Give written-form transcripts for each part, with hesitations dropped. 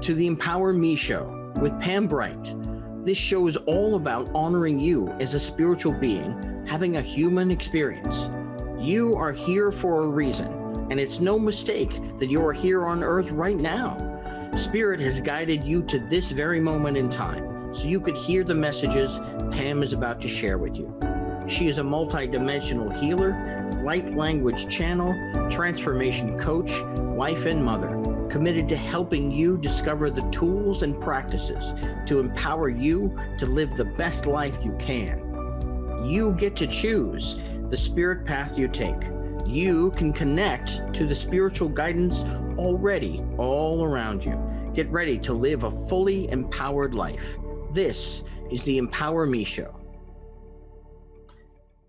to the Empower Me Show with Pam Bright. This show is all about honoring you as a spiritual being, having a human experience. You are here for a reason, and it's no mistake that you are here on Earth right now. Spirit has guided you to this very moment in time, so you could hear the messages Pam is about to share with you. She is a multidimensional healer, light language channel, transformation coach, wife and mother, committed to helping you discover the tools and practices to empower you to live the best life you can. You get to choose the spirit path you take. You can connect to the spiritual guidance already all around you. Get ready to live a fully empowered life. This is the Empower Me Show.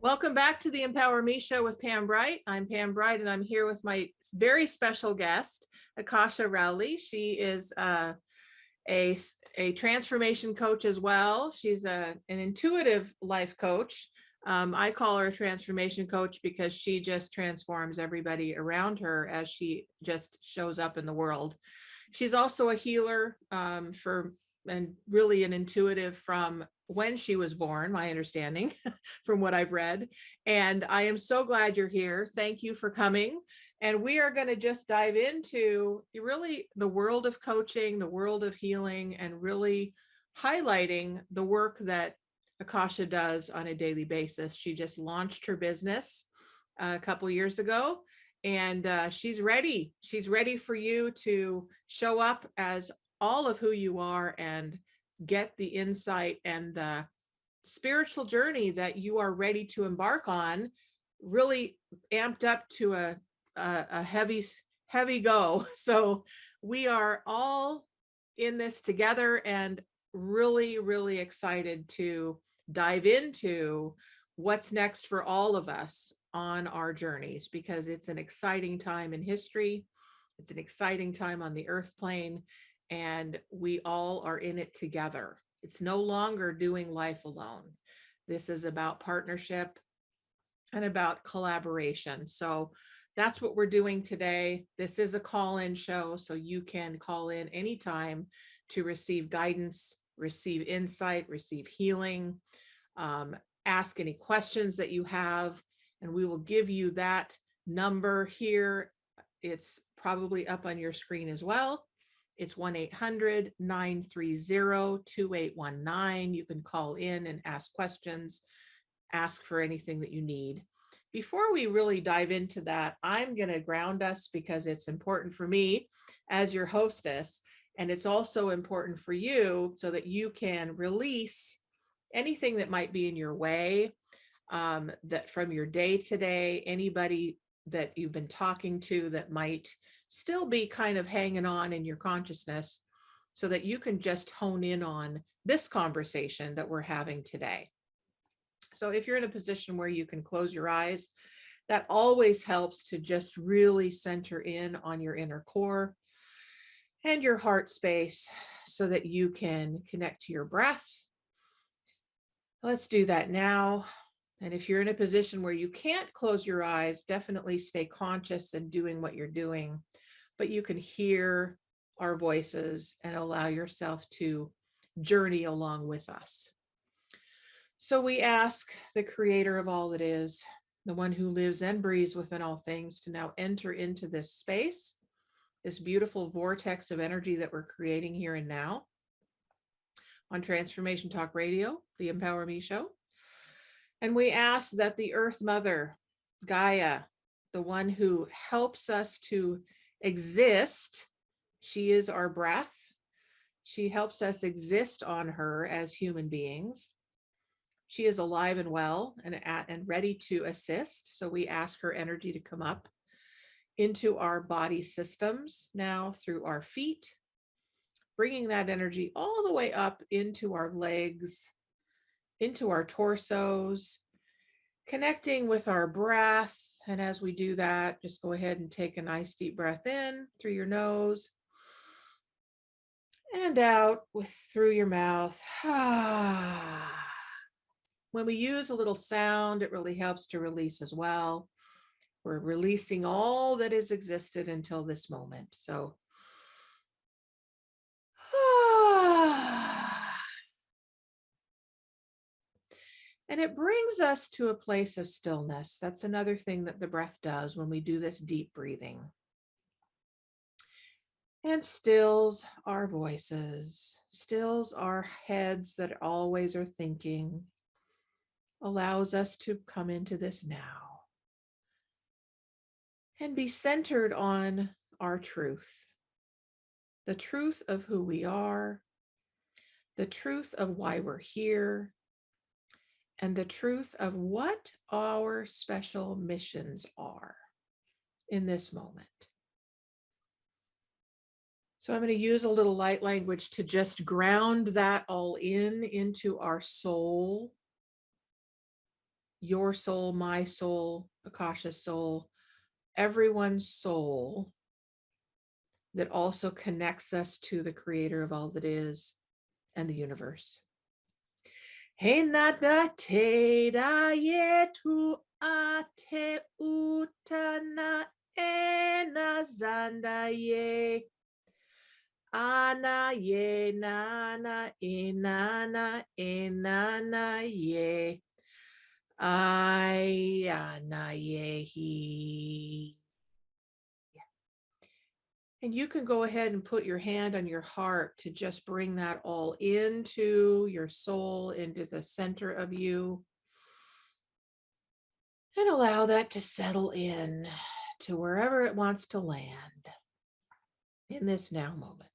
Welcome back to the Empower Me Show with Pam Bright. I'm Pam Bright, and I'm here with my very special guest, Akosha Rowley. She is a transformation coach as well. She's an intuitive life coach. I call her a transformation coach because she just transforms everybody around her as she just shows up in the world. She's also a healer and really an intuitive from when she was born, my understanding from what I've read. And I am so glad you're here. Thank you for coming. And we are going to just dive into really the world of coaching, the world of healing, and really highlighting the work that Akosha does on a daily basis. She just launched her business a couple years ago, and she's ready. She's ready for you to show up as all of who you are and get the insight and the spiritual journey that you are ready to embark on, really amped up to a heavy go. So we are all in this together and really, really excited to dive into what's next for all of us on our journeys, because it's an exciting time in history. It's an exciting time on the earth plane, and we all are in it together. It's no longer doing life alone. This is about partnership and about collaboration. So that's what we're doing today. This is a call-in show, so you can call in anytime to receive guidance, receive insight, receive healing, ask any questions that you have, and we will give you that number here. It's probably up on your screen as well. It's 1-800-930-2819. You can call in and ask questions, ask for anything that you need. Before we really dive into that, I'm going to ground us because it's important for me as your hostess, and it's also important for you so that you can release anything that might be in your way, that from your day to day, anybody that you've been talking to that might still be kind of hanging on in your consciousness, so that you can just hone in on this conversation that we're having today. So if you're in a position where you can close your eyes, that always helps to just really center in on your inner core and your heart space so that you can connect to your breath. Let's do that now. And if you're in a position where you can't close your eyes, definitely stay conscious and doing what you're doing, but you can hear our voices and allow yourself to journey along with us. So we ask the creator of all that is, the one who lives and breathes within all things, to now enter into this space, this beautiful vortex of energy that we're creating here and now on Transformation Talk Radio, the Empower Me Show. And we ask that the Earth Mother, Gaia, the one who helps us to exist, she is our breath. She helps us exist on her as human beings. She is alive and well and ready to assist. So we ask her energy to come up into our body systems now through our feet, bringing that energy all the way up into our legs, into our torsos, connecting with our breath. And as we do that, just go ahead and take a nice deep breath in through your nose and out through your mouth. When we use a little sound, it really helps to release as well. We're releasing all that has existed until this moment. So And it brings us to a place of stillness. That's another thing that the breath does when we do this deep breathing. And stills our voices, stills our heads that always are thinking, allows us to come into this now and be centered on our truth, the truth of who we are, the truth of why we're here, and the truth of what our special missions are in this moment. So I'm going to use a little light language to just ground that all into our soul, your soul, my soul, Akasha's soul, everyone's soul that also connects us to the creator of all that is and the universe. He nada te da ye tu a te utana ena zanda ye. Ana ye nana inana inana ye. Ayana ye he. And you can go ahead and put your hand on your heart to just bring that all into your soul, into the center of you. And allow that to settle in to wherever it wants to land in this now moment.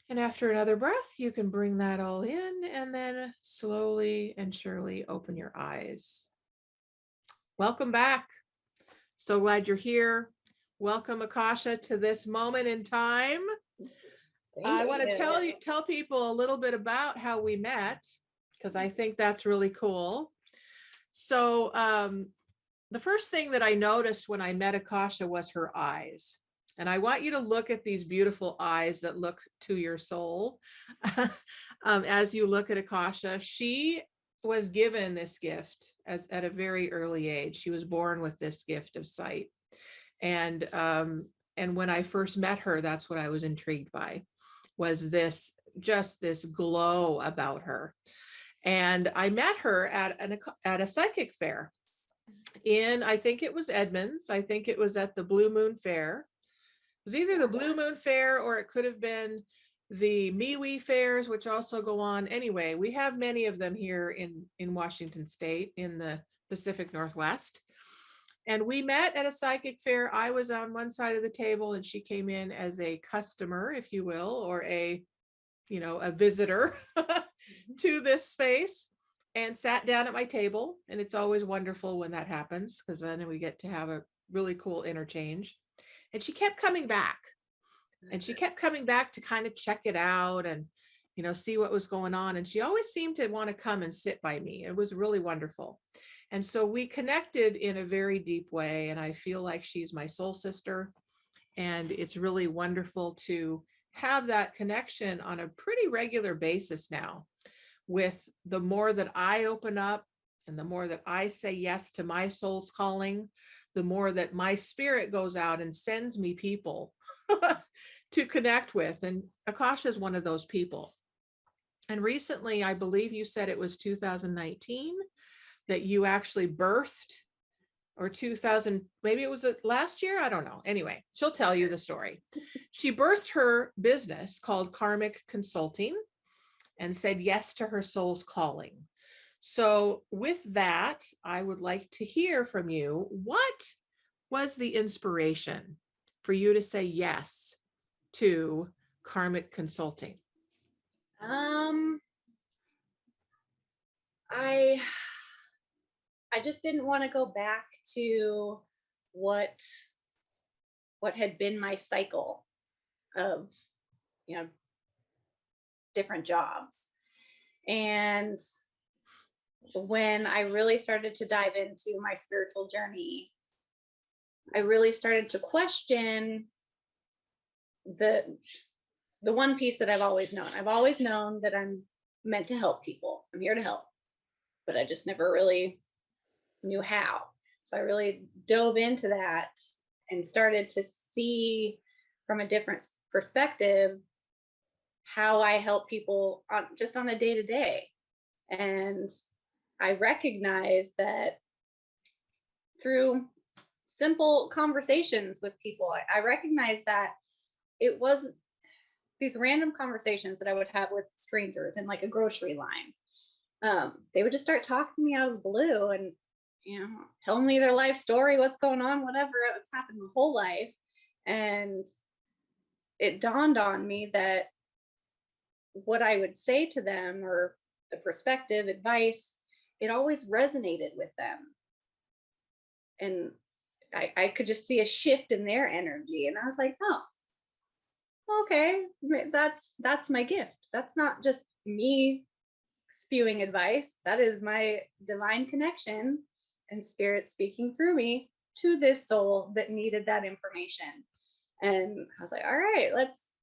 And after another breath, you can bring that all in and then slowly and surely open your eyes. Welcome back. So glad you're here. Welcome, Akosha, to this moment in time. I want to tell people a little bit about how we met, because I think that's really cool. So the first thing that I noticed when I met Akosha was her eyes. And I want you to look at these beautiful eyes that look to your soul. As you look at Akosha, she was given this gift at a very early age. She was born with this gift of sight. And when I first met her, that's what I was intrigued by, was this glow about her. And I met her at a psychic fair in, I think it was Edmonds. I think it was at the Blue Moon Fair. It was either the Blue Moon Fair or it could have been the MeWe fairs, which also go on. Anyway, we have many of them here in Washington State, in the Pacific Northwest. And we met at a psychic fair. I was on one side of the table and she came in as a customer, if you will, or a visitor to this space, and sat down at my table. And it's always wonderful when that happens, because then we get to have a really cool interchange. And she kept coming back. And she kept coming back to kind of check it out and, see what was going on. And she always seemed to want to come and sit by me. It was really wonderful. And so we connected in a very deep way. And I feel like she's my soul sister. And it's really wonderful to have that connection on a pretty regular basis now. With the more that I open up and the more that I say yes to my soul's calling, the more that my spirit goes out and sends me people to connect with. And Akosha is one of those people. And recently, I believe you said it was 2019 that you actually birthed, or 2000, maybe it was last year. I don't know. Anyway, she'll tell you the story. She birthed her business called Karmic Consulting and said yes to her soul's calling. So with that, I would like to hear from you. What was the inspiration for you to say yes to Karmic Consulting? I just didn't want to go back to what had been my cycle of, different jobs. And when I really started to dive into my spiritual journey, I really started to question the one piece that I've always known. I've always known that I'm meant to help people. I'm here to help, but I just never really knew how. So I really dove into that and started to see from a different perspective how I help people on a day to day. And I recognize that through simple conversations with people, I recognize that it was these random conversations that I would have with strangers in like a grocery line. They would just start talking to me out of the blue and, telling me their life story, what's going on, whatever, it's happened my whole life. And it dawned on me that what I would say to them, or the perspective, advice, it always resonated with them. And I could just see a shift in their energy. And I was like, oh, okay, that's my gift. That's not just me spewing advice. That is my divine connection and spirit speaking through me to this soul that needed that information. And I was like, all right, let's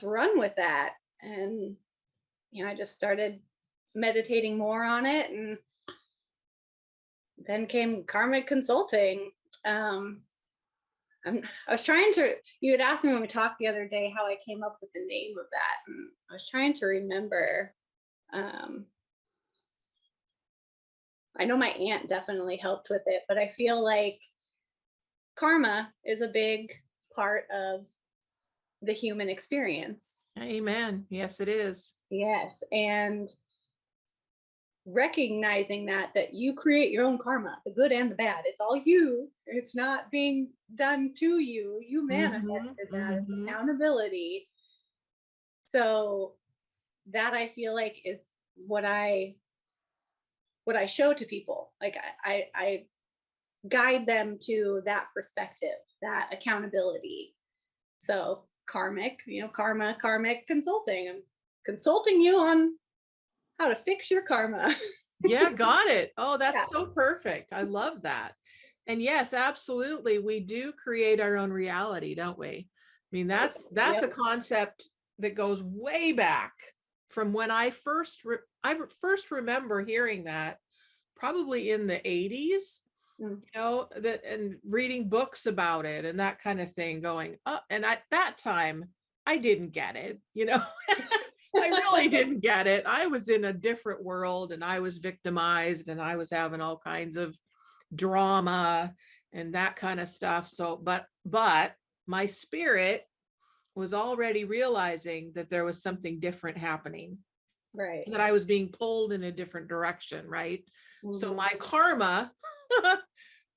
run with that. And I just started meditating more on it, and then came Karmic Consulting. I was trying to, you had asked me when we talked the other day how I came up with the name of that. And I was trying to remember. I know my aunt definitely helped with it, but I feel like karma is a big part of the human experience. Amen. Yes, it is. Yes. And recognizing that you create your own karma, the good and the bad. It's all you. It's not being done to you. You manifested that. It's accountability. So that, I feel like, is what I show to people. Like I guide them to that perspective, that accountability. So karmic, Karmic Consulting. I'm consulting you on how to fix your karma. Yeah, got it. Oh, that's Yeah. so perfect. I love that. And yes, absolutely. We do create our own reality, don't we? I mean, that's Yep. a concept that goes way back from when I first remember hearing that, probably in the 80s, that, and reading books about it and that kind of thing, going up. And at that time, I didn't get it, I really didn't get it. I was in a different world, and I was victimized, and I was having all kinds of drama and that kind of stuff. So, but my spirit was already realizing that there was something different happening, Right. that I was being pulled in a different direction. Right. So Mhm. my karma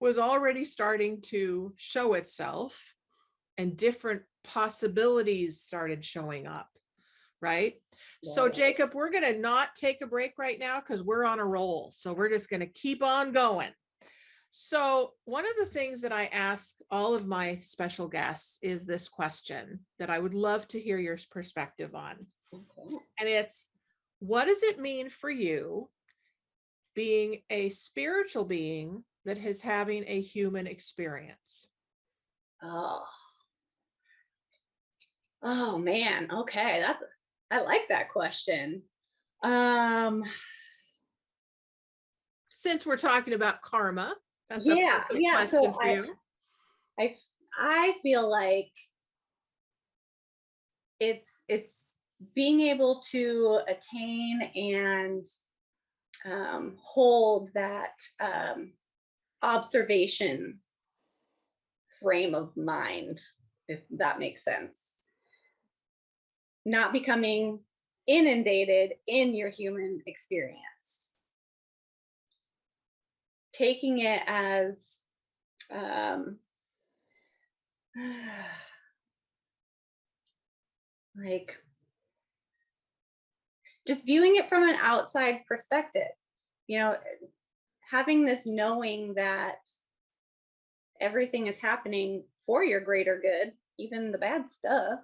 was already starting to show itself, and different possibilities started showing up. Right. So Right. Jacob, we're going to not take a break right now because we're on a roll. So we're just going to keep on going. So one of the things that I ask all of my special guests is this question that I would love to hear your perspective on. Okay. And it's, what does it mean for you being a spiritual being that is having a human experience? Oh man. Okay. I like that question. Since we're talking about karma, that's a Yeah. perfect question So for you. I feel like it's being able to attain and hold that observation frame of mind, if that makes sense. Not becoming inundated in your human experience. Taking it as like just viewing it from an outside perspective, having this knowing that everything is happening for your greater good, even the bad stuff.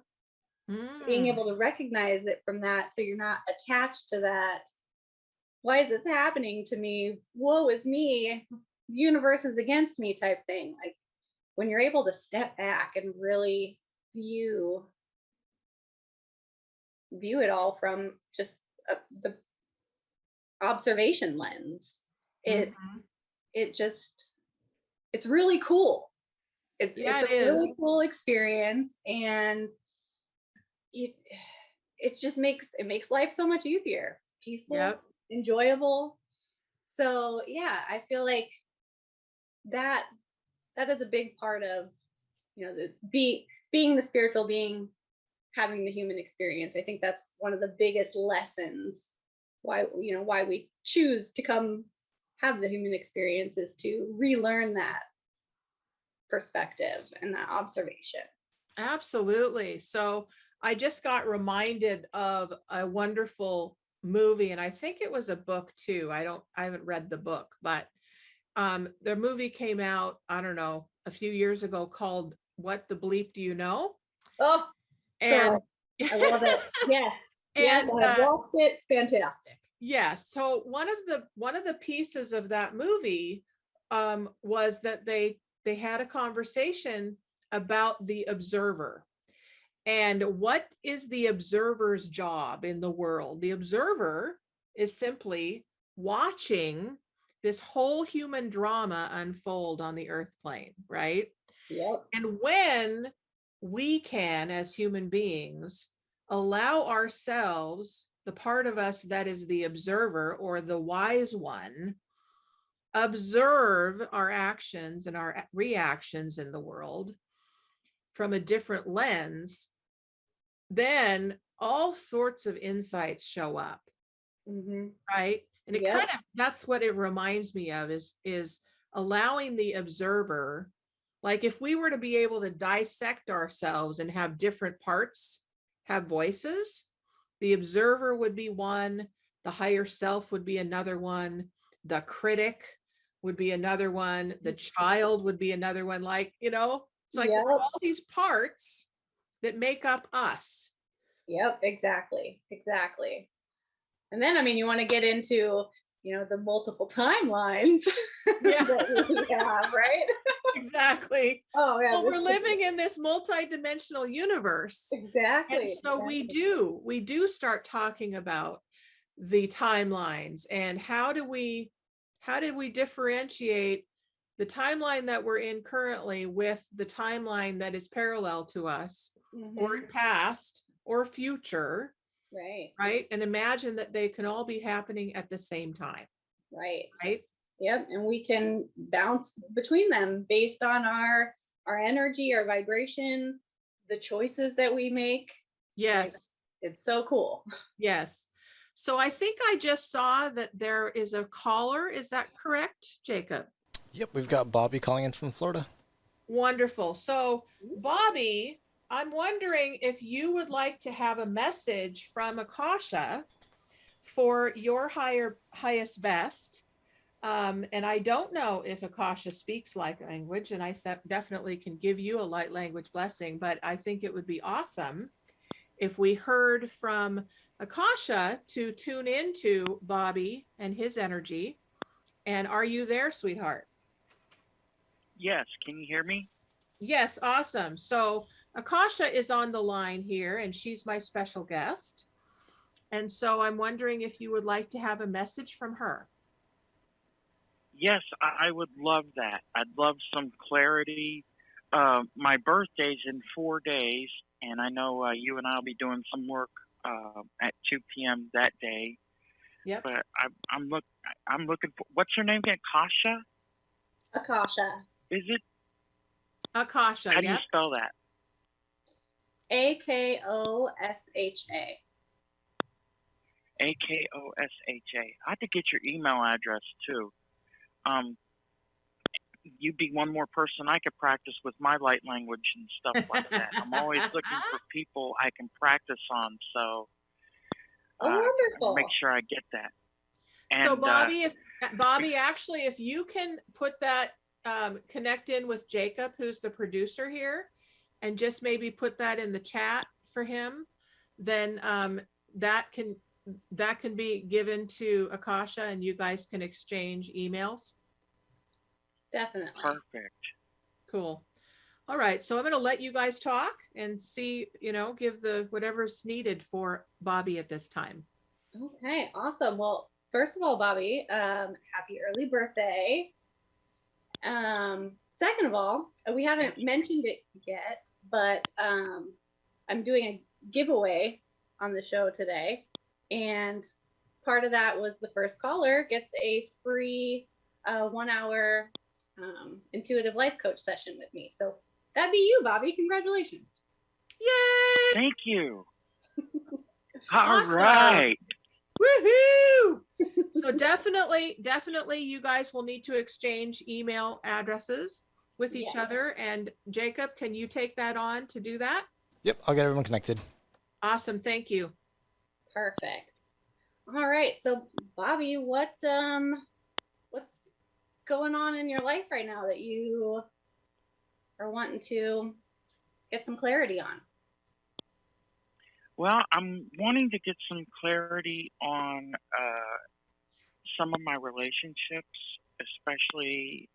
Being able to recognize it from that, so you're not attached to that. Why is this happening to me? Woe is me. The universe is against me type thing. Like when you're able to step back and really view it all from just the observation lens, it's really cool. It's a really cool experience, and it just makes life so much easier, peaceful, Yep. enjoyable. So yeah, I feel like that is a big part of, being the spiritual being, having the human experience. I think that's one of the biggest lessons why we choose to come have the human experience, is to relearn that perspective and that observation. Absolutely. So I just got reminded of a wonderful movie, and I think it was a book too. I haven't read the book, but the movie came out, I don't know, a few years ago, called What the Bleep Do You Know? Oh, And I love it. Yes. Yes, and I've watched it. It's fantastic. yes. So one of the pieces of that movie was that they had a conversation about the observer. And what is the observer's job in the world? The observer is simply watching this whole human drama unfold on the earth plane, right? Yep. And when we can, as human beings, allow ourselves, the part of us that is the observer or the wise one, observe our actions and our reactions in the world from a different lens, then all sorts of insights show up. Mm-hmm. Right. And it Yep. kind of, that's what it reminds me of, is allowing the observer, like if we were to be able to dissect ourselves and have different parts have voices, the observer would be one, the higher self would be another one, the critic would be another one, the child would be another one. Like, it's like Yep. there are all these parts that make up us. Yep, exactly. And then, I mean, you want to get into, the multiple timelines Yeah. that we have, right? Exactly. Oh, yeah. Well, we're living in this multi-dimensional universe. Exactly. And so we do start talking about the timelines and how do we differentiate the timeline that we're in currently with the timeline that is parallel to us, or past or future. Right. And imagine that they can all be happening at the same time. Right. Right. Yep. And we can bounce between them based on our energy, our vibration, the choices that we make. Yes. It's so cool. Yes. So I think I just saw that there is a caller. Is that correct, Jacob? Yep, we've got Bobby calling in from Florida. Wonderful. So Bobby, I'm wondering if you would like to have a message from Akosha for your highest best. And I don't know if Akosha speaks light language, and I definitely can give you a light language blessing, but I think it would be awesome if we heard from Akosha to tune into Bobby and his energy. And are you there, sweetheart? Yes. Can you hear me? Yes. Awesome. So Akosha is on the line here, and she's my special guest. And so I'm wondering if you would like to have a message from her. Yes, I would love that. I'd love some clarity. My birthday's in 4 days, and I know you and I will be doing some work at 2 p.m. that day. Yep. But I'm looking for, what's her name again? Kasha? Akosha. Is it? Akosha. How do you spell that? Akosha. Akosha. I had to get your email address too. You'd be one more person I could practice with my light language and stuff like that. I'm always looking for people I can practice on, so wonderful. make sure I get that. And, so Bobby, actually, if you can put that, connect in with Jacob, who's the producer here, and just maybe put that in the chat for him, then that can be given to Akosha, and you guys can exchange emails. Definitely. Perfect. Cool. All right. So I'm going to let you guys talk and see, give the whatever's needed for Bobby at this time. Okay. Awesome. Well, first of all, Bobby, happy early birthday. Second of all, we haven't mentioned it yet, but I'm doing a giveaway on the show today. And part of that was the first caller gets a free 1 hour intuitive life coach session with me. So that'd be you, Bobby. Congratulations. Yay! Thank you. All Awesome. right. Woohoo! So definitely you guys will need to exchange email addresses with each other. And Jacob, can you take that on to do that? Yep, I'll get everyone connected. Awesome. Thank you. Perfect. All right. So Bobby, what's going on in your life right now that you are wanting to get some clarity on? Well, I'm wanting to get some clarity on some of my relationships, especially,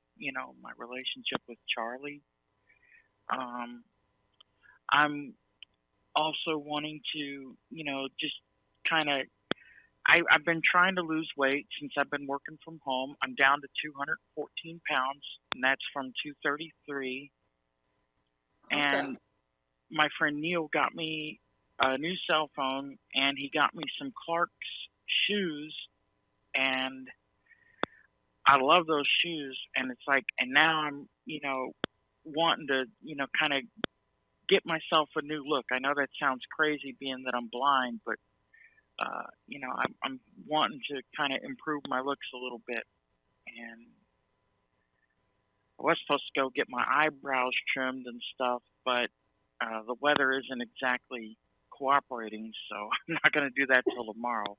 my relationship with Charlie. I'm also wanting to, just kind of, I've been trying to lose weight since I've been working from home. I'm down to 214 pounds, and that's from 233. Awesome. And my friend Neil got me a new cell phone, and he got me some Clark's shoes, and I love those shoes. And it's like, and now I'm, wanting to, kind of get myself a new look. I know that sounds crazy being that I'm blind, but, I'm wanting to kind of improve my looks a little bit. And I was supposed to go get my eyebrows trimmed and stuff, but the weather isn't exactly cooperating, so I'm not going to do that till tomorrow.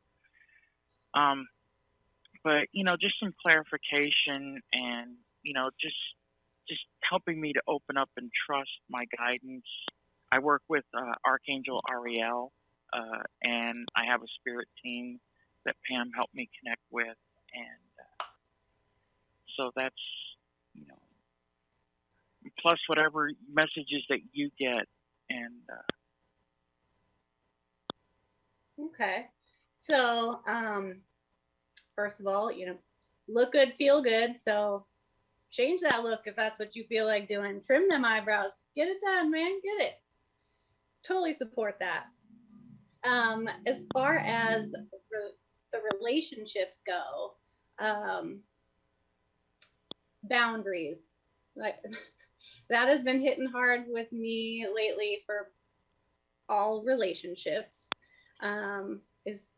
But just some clarification and just helping me to open up and trust my guidance. I work with Archangel Ariel, and I have a spirit team that Pam helped me connect with, and so that's plus whatever messages that you get. And okay, so first of all, look good, feel good. So change that look if that's what you feel like doing. Trim them eyebrows, get it done, man, get it. Totally support that. As far as the relationships go, boundaries, like that has been hitting hard with me lately for all relationships, is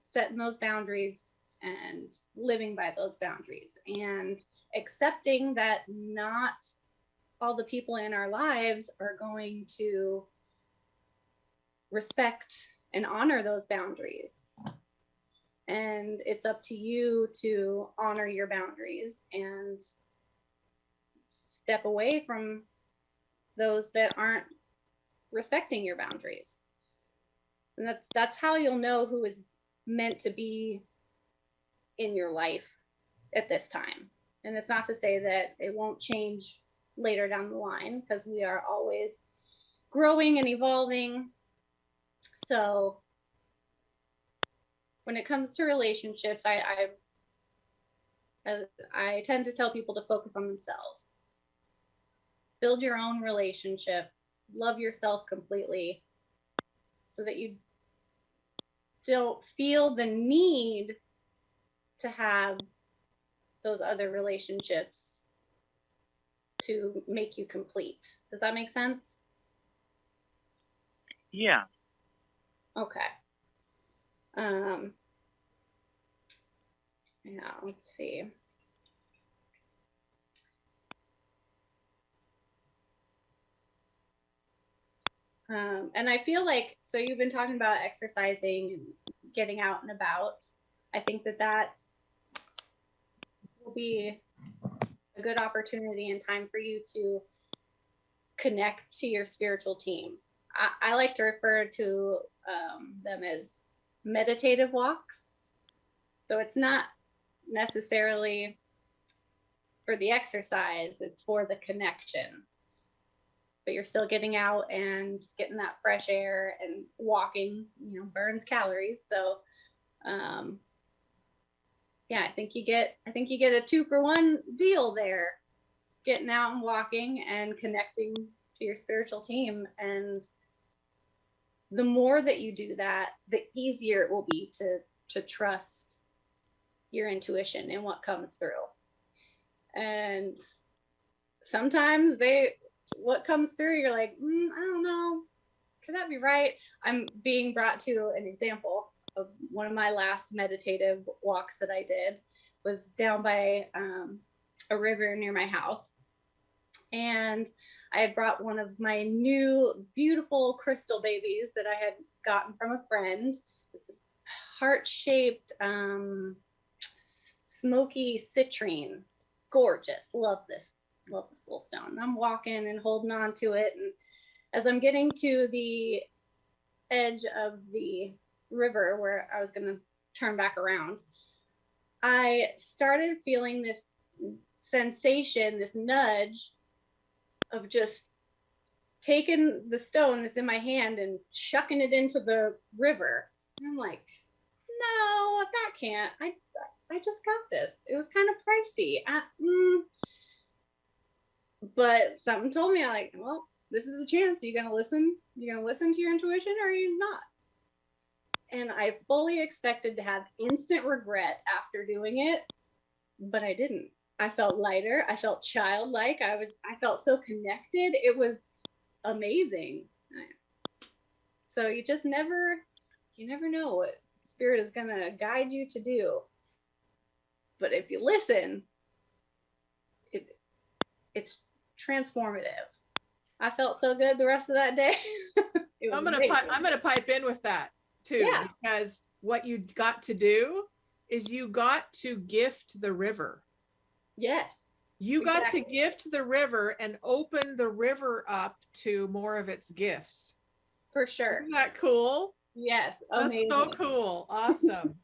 setting those boundaries and living by those boundaries and accepting that not all the people in our lives are going to respect and honor those boundaries. And it's up to you to honor your boundaries and step away from those that aren't respecting your boundaries. And that's how you'll know who is meant to be in your life at this time. And it's not to say that it won't change later down the line, because we are always growing and evolving. So when it comes to relationships, I tend to tell people to focus on themselves. Build your own relationship, love yourself completely, so that you don't feel the need to have those other relationships to make you complete. Does that make sense? Yeah. Okay. Yeah, let's see. And I feel like, so you've been talking about exercising and getting out and about. I think that will be a good opportunity and time for you to connect to your spiritual team. I like to refer to them as meditative walks. So it's not necessarily for the exercise, it's for the connection. But you're still getting out and getting that fresh air, and walking, burns calories. So yeah, I think you get a 2-for-1 deal there. Getting out and walking and connecting to your spiritual team, and the more that you do that, the easier it will be to trust your intuition and what comes through. And sometimes what comes through, you're like, I don't know, could that be right? I'm being brought to an example of one of my last meditative walks that I did was down by a river near my house. And I had brought one of my new beautiful crystal babies that I had gotten from a friend. It's heart-shaped, smoky citrine. Gorgeous. Love this little stone. I'm walking and holding on to it. And as I'm getting to the edge of the river where I was going to turn back around, I started feeling this sensation, this nudge of just taking the stone that's in my hand and chucking it into the river. And I'm like, no, that can't. I just got this. It was kind of pricey. But something told me, I'm like, well, this is a chance. Are you going to listen? You're going to listen to your intuition, or are you not? And I fully expected to have instant regret after doing it, but I didn't. I felt lighter. I felt childlike. I felt so connected. It was amazing. So you never know what Spirit is going to guide you to do. But if you listen, it's transformative. I felt so good the rest of that day. I'm gonna pipe in with that too, because what you got to do is you got to gift the river. Yes. You got to gift the river and open the river up to more of its gifts. For sure. Isn't that cool? Yes. Amazing. That's so cool. Awesome.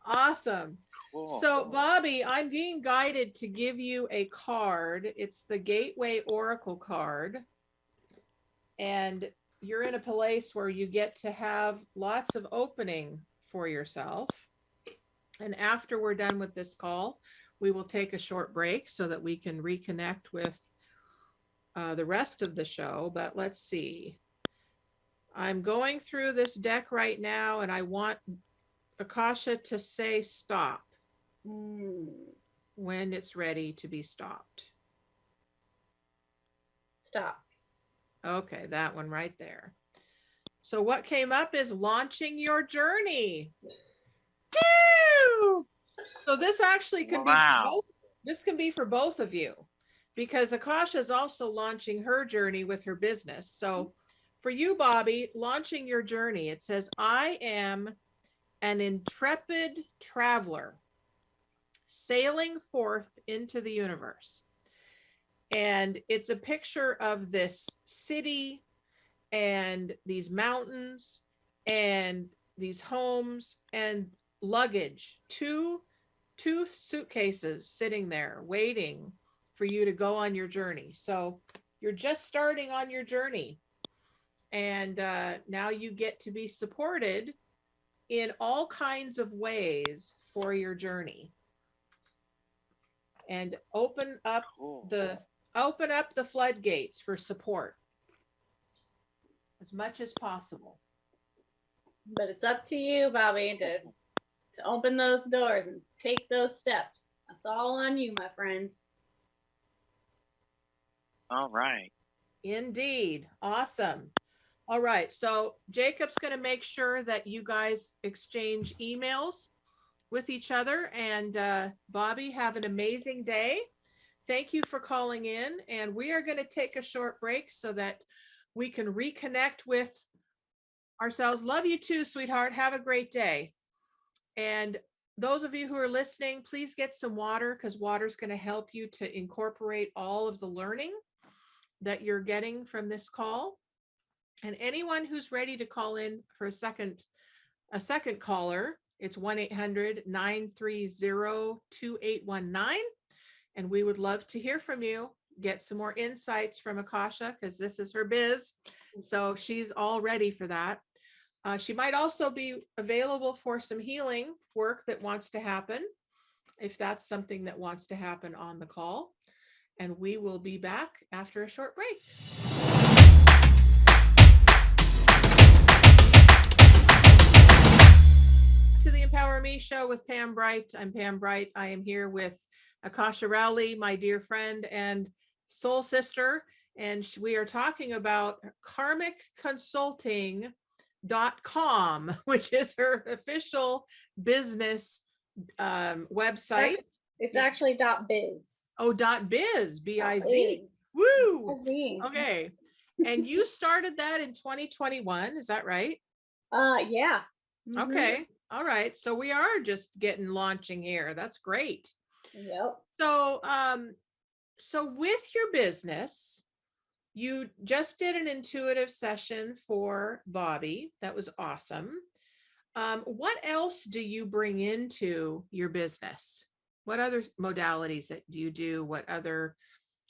Awesome. Cool. So Bobby, I'm being guided to give you a card. It's the Gateway Oracle card. And you're in a place where you get to have lots of opening for yourself. And after we're done with this call, we will take a short break so that we can reconnect with the rest of the show. But let's see. I'm going through this deck right now, and I want Akosha to say stop when it's ready to be stopped. Stop. Okay, that one right there. So what came up is launching your journey. Woo! So this actually can be this can be for both of you, because Akosha is also launching her journey with her business. So for you, Bobby, launching your journey, it says, I am an intrepid traveler sailing forth into the universe. And it's a picture of this city and these mountains and these homes and luggage, two suitcases sitting there waiting for you to go on your journey. So you're just starting on your journey. And now you get to be supported in all kinds of ways for your journey. And open up the floodgates for support as much as possible. But it's up to you, Bobby, to open those doors and take those steps. That's all on you, my friends. All right. Indeed. Awesome. All right. So Jacob's going to make sure that you guys exchange emails with each other. And Bobby, have an amazing day. Thank you for calling in. And we are going to take a short break so that we can reconnect with ourselves. Love you too, sweetheart. Have a great day. And those of you who are listening, please get some water, because water is going to help you to incorporate all of the learning that you're getting from this call. And anyone who's ready to call in for a second caller, it's 1-800-930-2819. And we would love to hear from you. Get some more insights from Akosha, because this is her biz. So she's all ready for that. She might also be available for some healing work that wants to happen, if that's something that wants to happen on the call. And we will be back after a short break. Me show with Pam Bright. I'm Pam Bright. I am here with Akosha Rowley, my dear friend and soul sister, and we are talking about Karmic Consulting.com, which is her official business website. It's actually .biz. Oh, .biz, B-I-Z. .biz. Woo! B-I-Z. Okay. And you started that in 2021, is that right? Yeah. Mm-hmm. Okay. All right. So we are just getting launching here. That's great. Yep. So so with your business, you just did an intuitive session for Bobby. That was awesome. What else do you bring into your business? What other modalities do you do? What other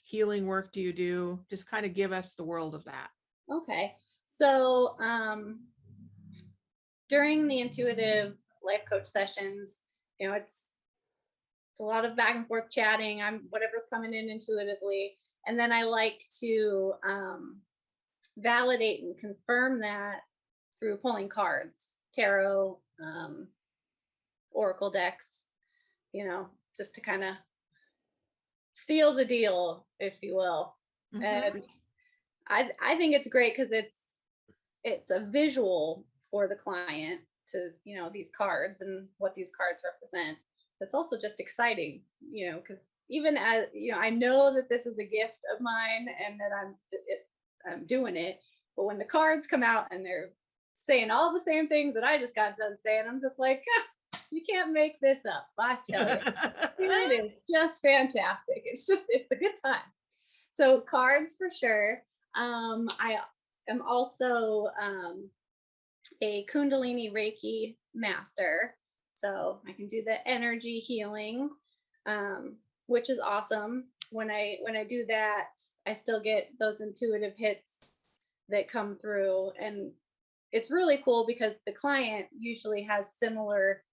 healing work do you do? Just kind of give us the world of that. Okay. So during the intuitive life coach sessions, it's a lot of back and forth chatting. I'm whatever's coming in intuitively. And then I like to validate and confirm that through pulling cards, tarot, oracle decks, just to kind of seal the deal, if you will. Mm-hmm. And I think it's great because it's a visual for the client to, these cards and what these cards represent. It's also just exciting, because even as, I know that this is a gift of mine and that I'm doing it, but when the cards come out and they're saying all the same things that I just got done saying, I'm just like, you can't make this up. I tell you, it is just fantastic. It's a good time. So cards for sure. I am also a Kundalini Reiki master. So I can do the energy healing, which is awesome. When I do that, I still get those intuitive hits that come through. And it's really cool because the client usually has similar,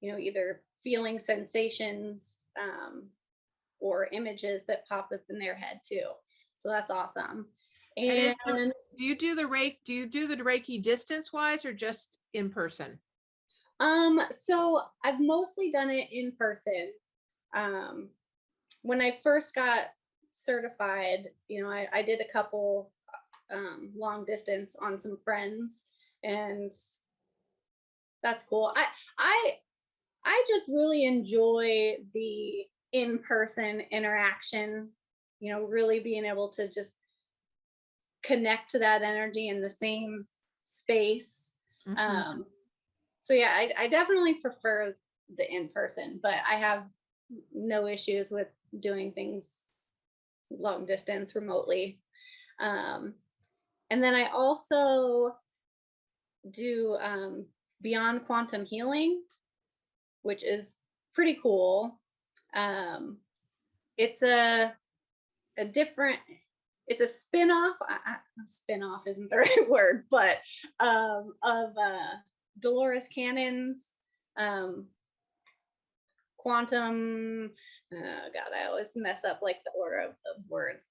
either feeling sensations or images that pop up in their head too. So that's awesome. And do you do the Reiki distance wise or just in person? So I've mostly done it in person. When I first got certified, I did a couple long distance on some friends, and that's cool. I just really enjoy the in-person interaction, really being able to just connect to that energy in the same space. Mm-hmm. So yeah, I definitely prefer the in-person, but I have no issues with doing things long distance remotely. And then I also do Beyond Quantum Healing, which is pretty cool. It's a spin-off. Spin-off isn't the right word, but of Dolores Cannon's quantum. Oh God, I always mess up like the order of the words.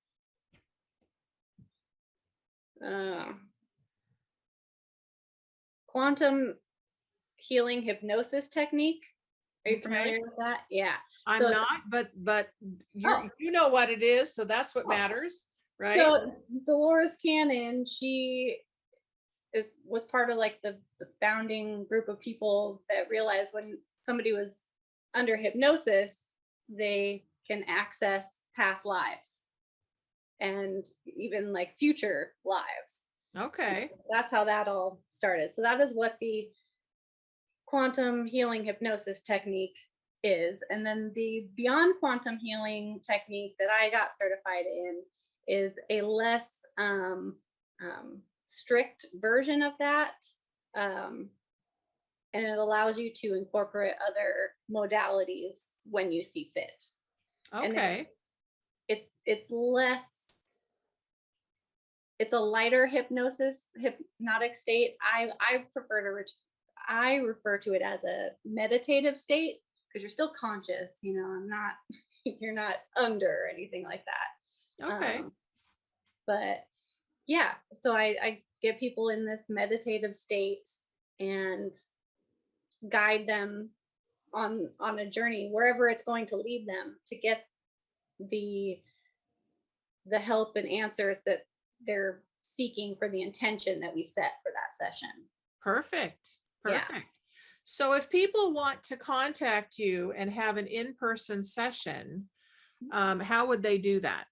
Quantum healing hypnosis technique. Are you familiar with that? Yeah. I'm not, but you know what it is, so that's what matters, right? So Dolores Cannon, she was part of like the founding group of people that realized when somebody was under hypnosis, they can access past lives and even like future lives. Okay. And that's how that all started. So that is what the quantum healing hypnosis technique is. And then the Beyond Quantum Healing technique that I got certified in is a less strict version of that. And it allows you to incorporate other modalities when you see fit. Okay. And it's less, it's a lighter hypnotic state. I refer to it as a meditative state because you're still conscious, you're not under or anything like that. Okay. But yeah, so I get people in this meditative state, and guide them on a journey wherever it's going to lead them to get the help and answers that they're seeking for the intention that we set for that session. Perfect. Yeah. Perfect. So if people want to contact you and have an in-person session, how would they do that?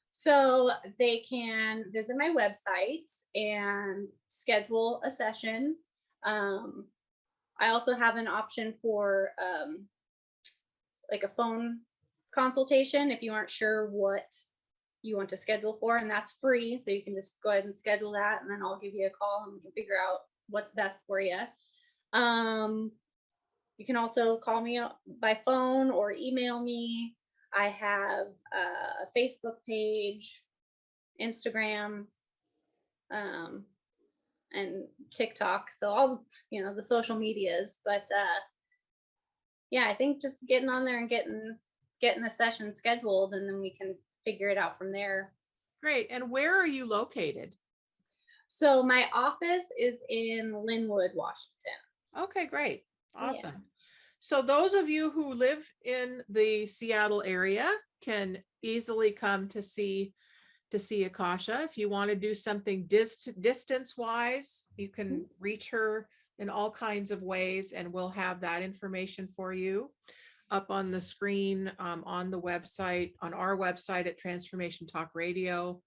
So they can visit my website and schedule a session. I also have an option for like a phone consultation if you aren't sure what you want to schedule for, and that's free. So you can just go ahead and schedule that, and then I'll give you a call and we can figure out what's best for you. You can also call me by phone or email me. I have a Facebook page, Instagram, and TikTok. So all, the social medias, but yeah, I think just getting on there and getting a session scheduled, and then we can figure it out from there. Great. And where are you located? So my office is in Linwood, Washington. Okay, great. Awesome. Yeah. So those of you who live in the Seattle area can easily come to see Akosha. If you want to do something distance wise, you can reach her in all kinds of ways, and we'll have that information for you up on the screen, on the website, on our website at Transformation Talk Radio.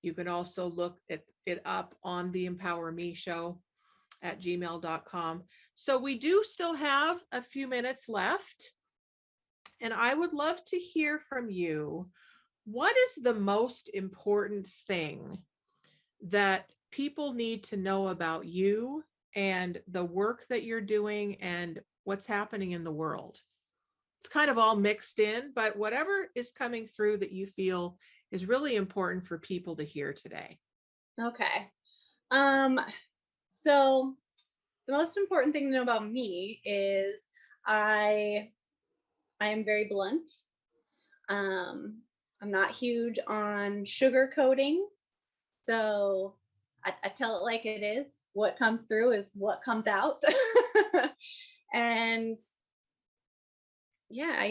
You can also look at it up on the Empower Me show at gmail.com. So we do still have a few minutes left, and I would love to hear from you. What is the most important thing that people need to know about you and the work that you're doing and what's happening in the world? It's kind of all mixed in, but whatever is coming through that you feel is really important for people to hear today. Okay. So the most important thing to know about me is I am very blunt. I'm not huge on sugarcoating. So I tell it like it is. What comes through is what comes out. And yeah,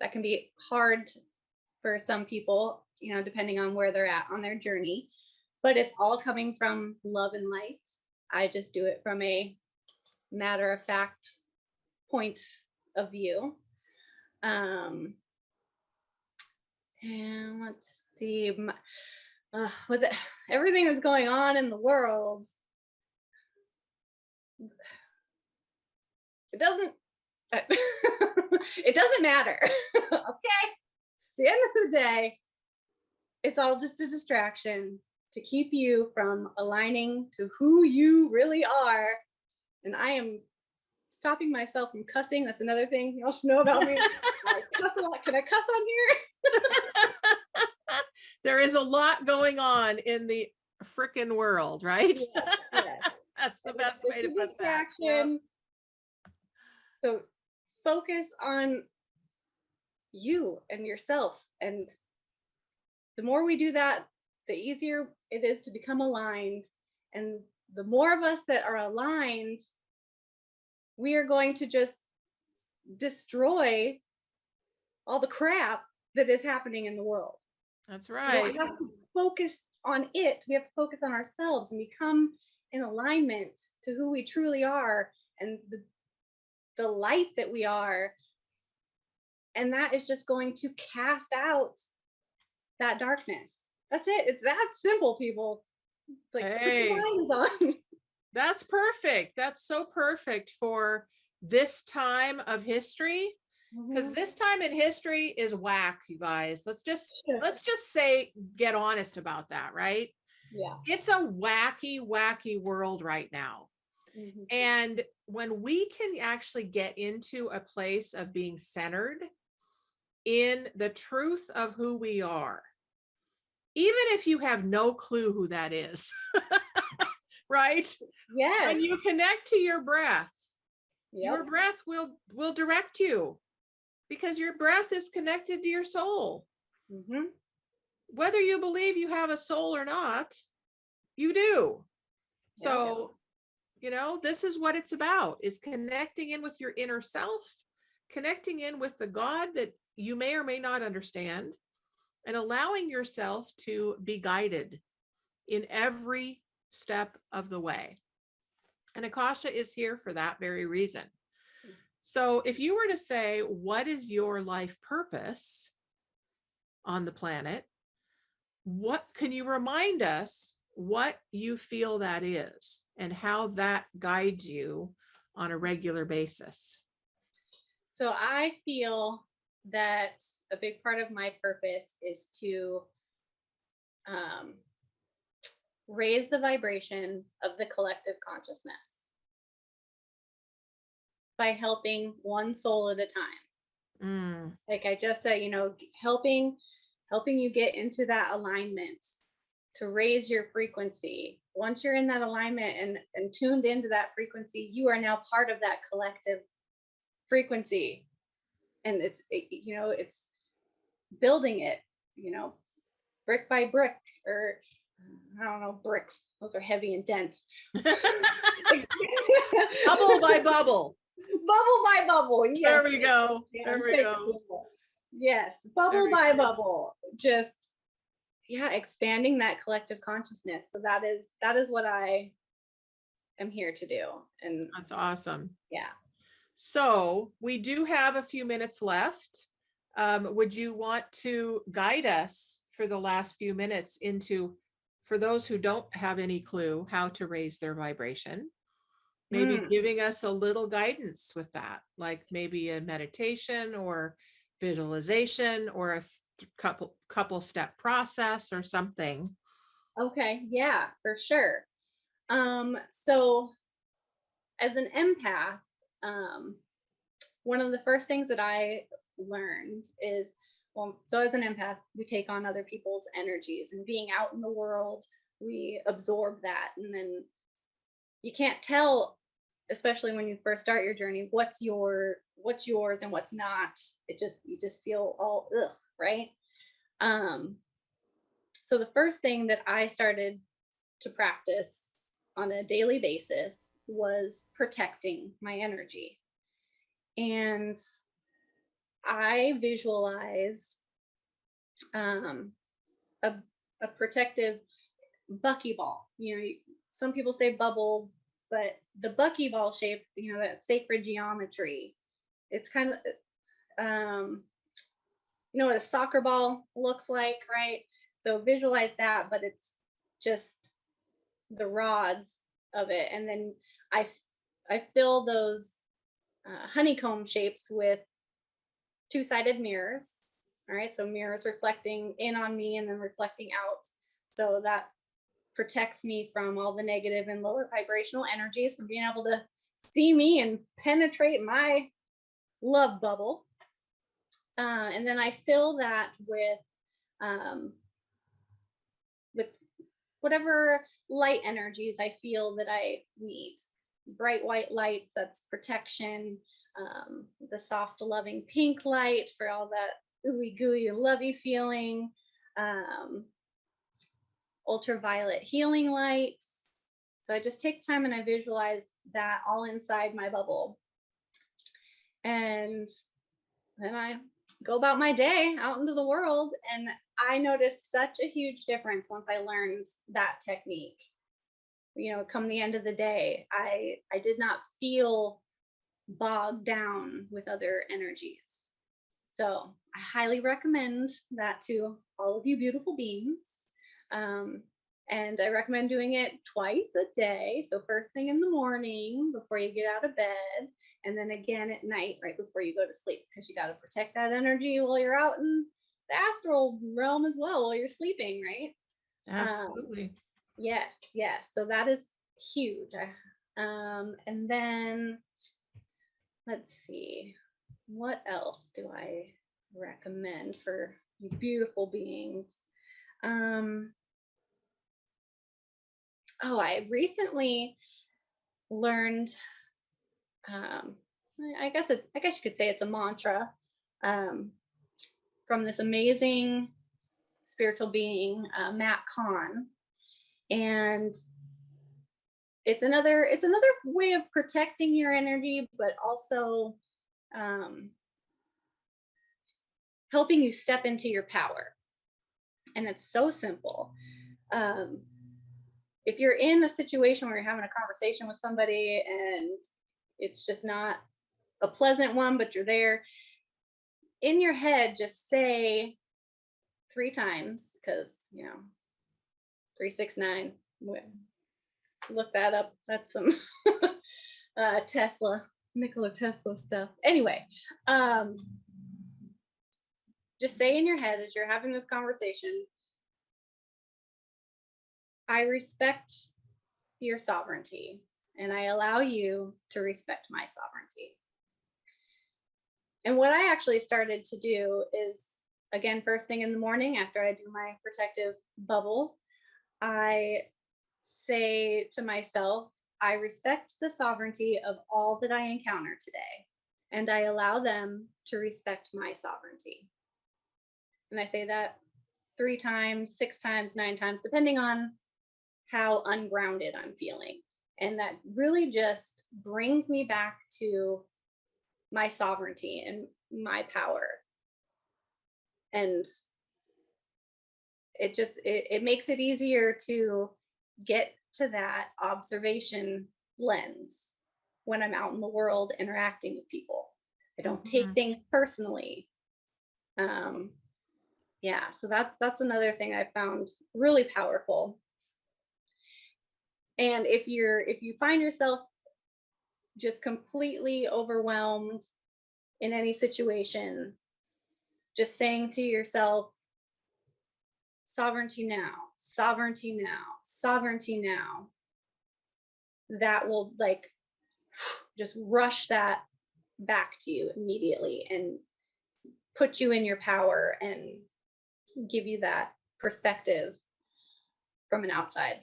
that can be hard for some people, depending on where they're at on their journey, but it's all coming from love and light. I just do it from a matter of fact point of view. And let's see, with everything that's going on in the world, it doesn't matter. Okay, at the end of the day, it's all just a distraction to keep you from aligning to who you really are. And I am stopping myself from cussing. That's another thing y'all should know about me. I cuss a lot. Can I cuss on here? There is a lot going on in the frickin' world, right? Yeah. That's the best way to put that. Yep. So focus on you and yourself. And the more we do that, the easier it is to become aligned. And the more of us that are aligned, we are going to just destroy all the crap that is happening in the world. That's right. We have to focus on it. We have to focus on ourselves and become in alignment to who we truly are and the light that we are. And that is just going to cast out that darkness. That's it. It's that simple, people. Like, hey, put the blinds on. That's perfect. That's so perfect for this time of history, because this time in history is whack, you guys. Let's just say, get honest about that, right? Yeah. It's a wacky world right now. Mm-hmm. And when we can actually get into a place of being centered in the truth of who we are, even if you have no clue who that is, right? Yes. When you connect to your breath, your breath will direct you, because your breath is connected to your soul. Mm-hmm. Whether you believe you have a soul or not, you do. So, This is what it's about, is connecting in with your inner self, connecting in with the God that you may or may not understand, and allowing yourself to be guided in every step of the way. And Akasha is here for that very reason. So if you were to say, what is your life purpose on the planet? What can you remind us what you feel that is and how that guides you on a regular basis? So I feel that a big part of my purpose is to raise the vibration of the collective consciousness by helping one soul at a time. Like I just said, helping you get into that alignment to raise your frequency. Once you're in that alignment and tuned into that frequency, you are now part of that collective frequency. And it's building it, brick by brick, or I don't know, bricks. Those are heavy and dense. Bubble by bubble. Bubble by bubble. Yes. There we go. There we go. Yes. Bubble by bubble. Just, expanding that collective consciousness. So that is what I am here to do. And that's awesome. Yeah. So we do have a few minutes left. Would you want to guide us for the last few minutes into, for those who don't have any clue how to raise their vibration, maybe giving us a little guidance with that, like maybe a meditation or visualization or a couple step process or something? Okay. Yeah, for sure. So as an empath, one of the first things that I learned is, so as an empath, we take on other people's energies, and being out in the world, we absorb that. And then you can't tell, especially when you first start your journey, what's yours and what's not. You just feel all ugh, right? So the first thing that I started to practice on a daily basis was protecting my energy. And I visualize a protective buckyball. Some people say bubble, but the buckyball shape, that sacred geometry, it's kind of, what a soccer ball looks like, right? So visualize that, but it's just the rods of it. And then I fill those honeycomb shapes with two-sided mirrors. All right, so mirrors reflecting in on me and then reflecting out. So that protects me from all the negative and lower vibrational energies from being able to see me and penetrate my love bubble. And then I fill that with whatever light energies I feel that I need. Bright white light, that's protection. The soft, loving pink light for all that ooey gooey and lovey feeling. Ultraviolet healing lights. So I just take time and I visualize that all inside my bubble. And then I go about my day out into the world, and I noticed such a huge difference once I learned that technique. Come the end of the day, I did not feel bogged down with other energies. So I highly recommend that to all of you beautiful beings. And I recommend doing it twice a day. So first thing in the morning before you get out of bed, and then again at night right before you go to sleep, because you got to protect that energy while you're out in the astral realm as well while you're sleeping, right? Absolutely. Yes. So that is huge. And then let's see, what else do I recommend for you beautiful beings? I recently learned, I guess you could say it's a mantra, from this amazing spiritual being, Matt Kahn. And it's another way of protecting your energy, but also helping you step into your power. And it's so simple. If you're in a situation where you're having a conversation with somebody and it's just not a pleasant one, but you're there, in your head, just say 3 times, because 369, look that up. That's some Nikola Tesla stuff. Anyway, just say in your head as you're having this conversation, I respect your sovereignty, and I allow you to respect my sovereignty. And what I actually started to do is, again, first thing in the morning after I do my protective bubble, I say to myself, I respect the sovereignty of all that I encounter today, and I allow them to respect my sovereignty. And I say that 3 times, 6 times, 9 times, depending on how ungrounded I'm feeling. And that really just brings me back to my sovereignty and my power. And it makes it easier to get to that observation lens when I'm out in the world interacting with people. I don't take things personally. Yeah, so that's another thing I found really powerful. And if you find yourself just completely overwhelmed in any situation, just saying to yourself, sovereignty now, sovereignty now, sovereignty now, that will just rush that back to you immediately and put you in your power and give you that perspective from the outside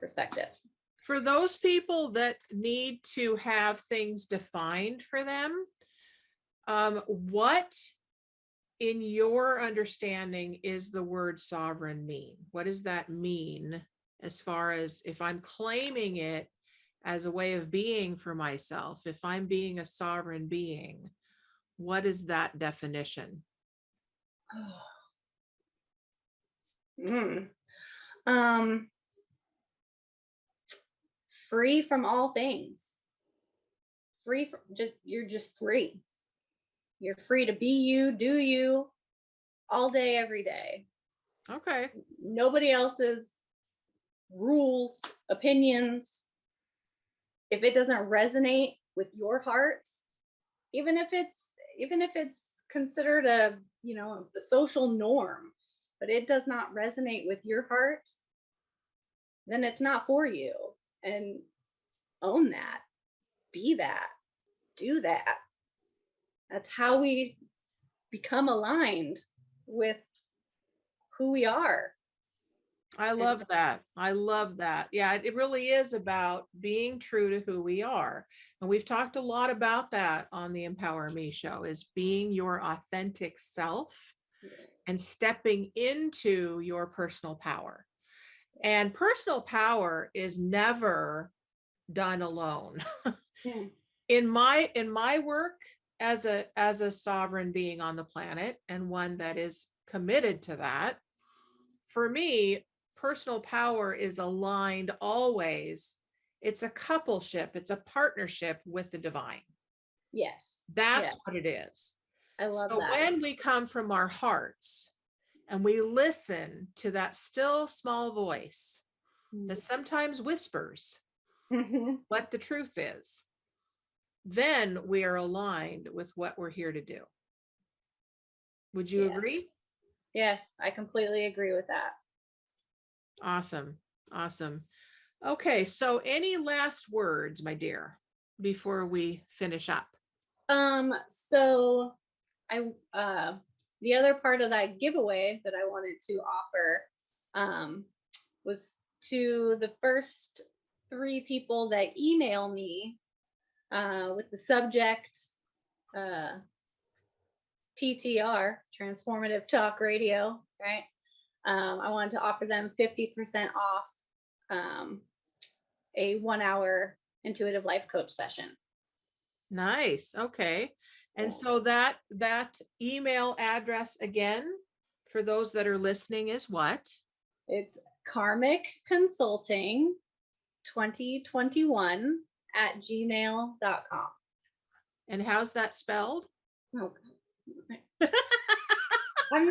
perspective. For those people that need to have things defined for them, what in your understanding is the word sovereign mean? What does that mean as far as if I'm claiming it as a way of being for myself, if I'm being a sovereign being, what is that definition? Free from all things. You're just free. You're free to be you, do you, all day, every day. Okay. Nobody else's rules, opinions. If it doesn't resonate with your heart, even if it's considered a social norm, but it does not resonate with your heart, then it's not for you. And own that, be that, do that. That's how we become aligned with who we are. I love that. I love that. Yeah, it really is about being true to who we are. And we've talked a lot about that on the Empower Me show, is being your authentic self and stepping into your personal power. And personal power is never done alone. In my work as a sovereign being on the planet, and one that is committed to that, for me, personal power is aligned always. It's a coupleship, it's a partnership with the divine. Yes. That's what it is. I love so that. When we come from our hearts and we listen to that still small voice that sometimes whispers what the truth is, then we are aligned with what we're here to do. Would you agree? Yes, I completely agree with that. Awesome. Okay, so any last words, my dear, before we finish up? So the other part of that giveaway that I wanted to offer was to the first 3 people that email me with the subject TTR, Transformative Talk Radio, right? I wanted to offer them 50% off a 1-hour intuitive life coach session. Nice. Okay. And so that email address again, for those that are listening, is what? It's Karmic Consulting 2021 @gmail.com. And how's that spelled? Oh. I'm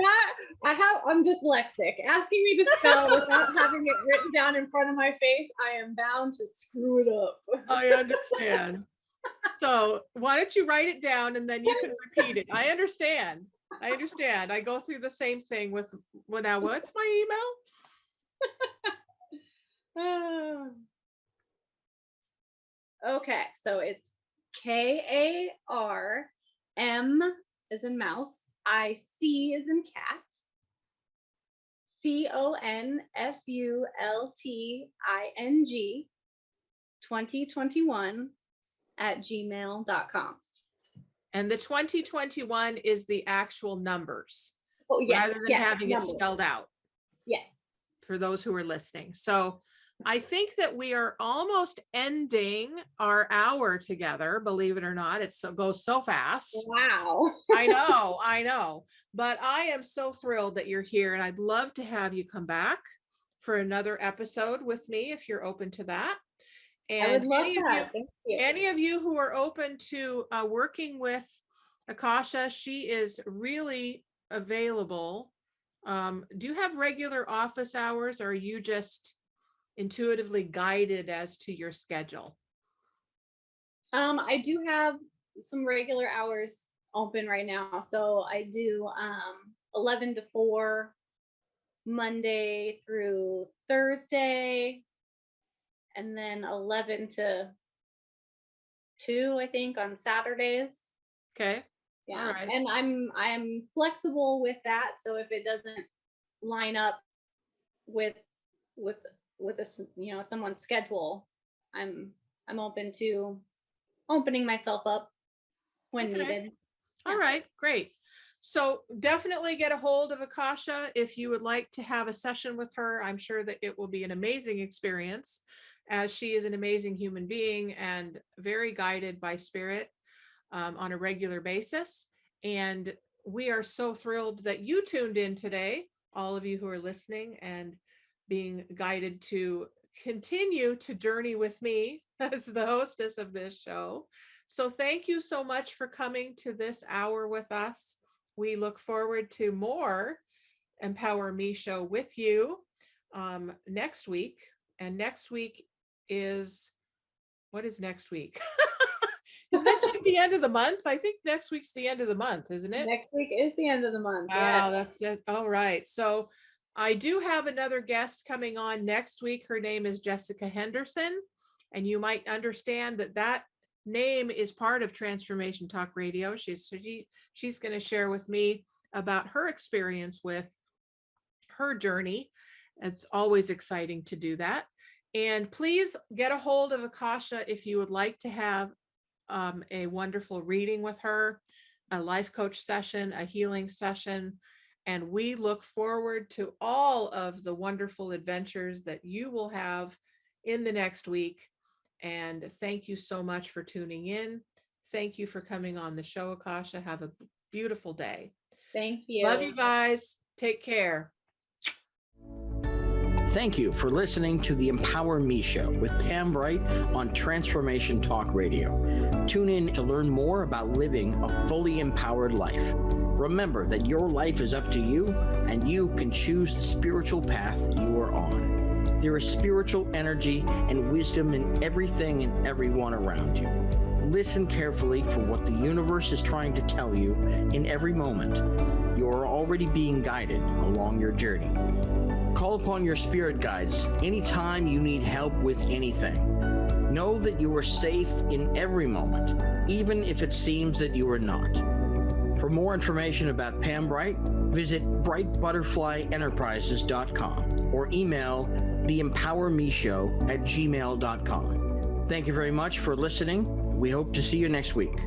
dyslexic. Asking me to spell without having it written down in front of my face, I am bound to screw it up. I understand. So why don't you write it down and then you can repeat it. I understand. I go through the same thing with, well, now what's my email? Okay, so it's KARM as in mouse, IC as in cat, CONSULTING 2021 @gmail.com. And the 2021 is the actual numbers. Oh, yes. Rather than having it spelled out. Yes. For those who are listening. So I think that we are almost ending our hour together. Believe it or not, it goes so fast. Wow. I know. But I am so thrilled that you're here, and I'd love to have you come back for another episode with me if you're open to that. And I would love that. Thank you. Any of you who are open to working with Akosha, she is really available. Do you have regular office hours, or are you just intuitively guided as to your schedule? I do have some regular hours open right now. So I do 11 to 4 Monday through Thursday, and then 11 to 2, I think, on Saturdays. Okay. Yeah. All right. And I'm flexible with that. So if it doesn't line up with a, someone's schedule, I'm open to opening myself up when needed. All right, great. So definitely get a hold of Akosha if you would like to have a session with her. I'm sure that it will be an amazing experience, as she is an amazing human being and very guided by spirit on a regular basis. And we are so thrilled that you tuned in today, all of you who are listening and being guided to continue to journey with me as the hostess of this show. So thank you so much for coming to this hour with us. We look forward to more Empower Me show with you next week. And next week is, what is next week? Is next week the end of the month? I think next week's the end of the month, isn't it? Next week is the end of the month. Wow, that's just, all right. So I do have another guest coming on next week. Her name is Jessica Henderson, and you might understand that name is part of Transformation Talk Radio. She's going to share with me about her experience with her journey. It's always exciting to do that. And please get a hold of Akosha if you would like to have a wonderful reading with her, a life coach session, a healing session. And we look forward to all of the wonderful adventures that you will have in the next week. And thank you so much for tuning in. Thank you for coming on the show, Akosha. Have a beautiful day. Thank you. Love you guys. Take care. Thank you for listening to the Empower Me Show with Pam Bright on Transformation Talk Radio. Tune in to learn more about living a fully empowered life. Remember that your life is up to you, and you can choose the spiritual path you are on. There is spiritual energy and wisdom in everything and everyone around you. Listen carefully for what the universe is trying to tell you in every moment. You are already being guided along your journey. Call upon your spirit guides anytime you need help with anything. Know that you are safe in every moment, even if it seems that you are not. For more information about Pam Bright, visit brightbutterflyenterprises.com or email theempowermeshow@gmail.com. Thank you very much for listening. We hope to see you next week.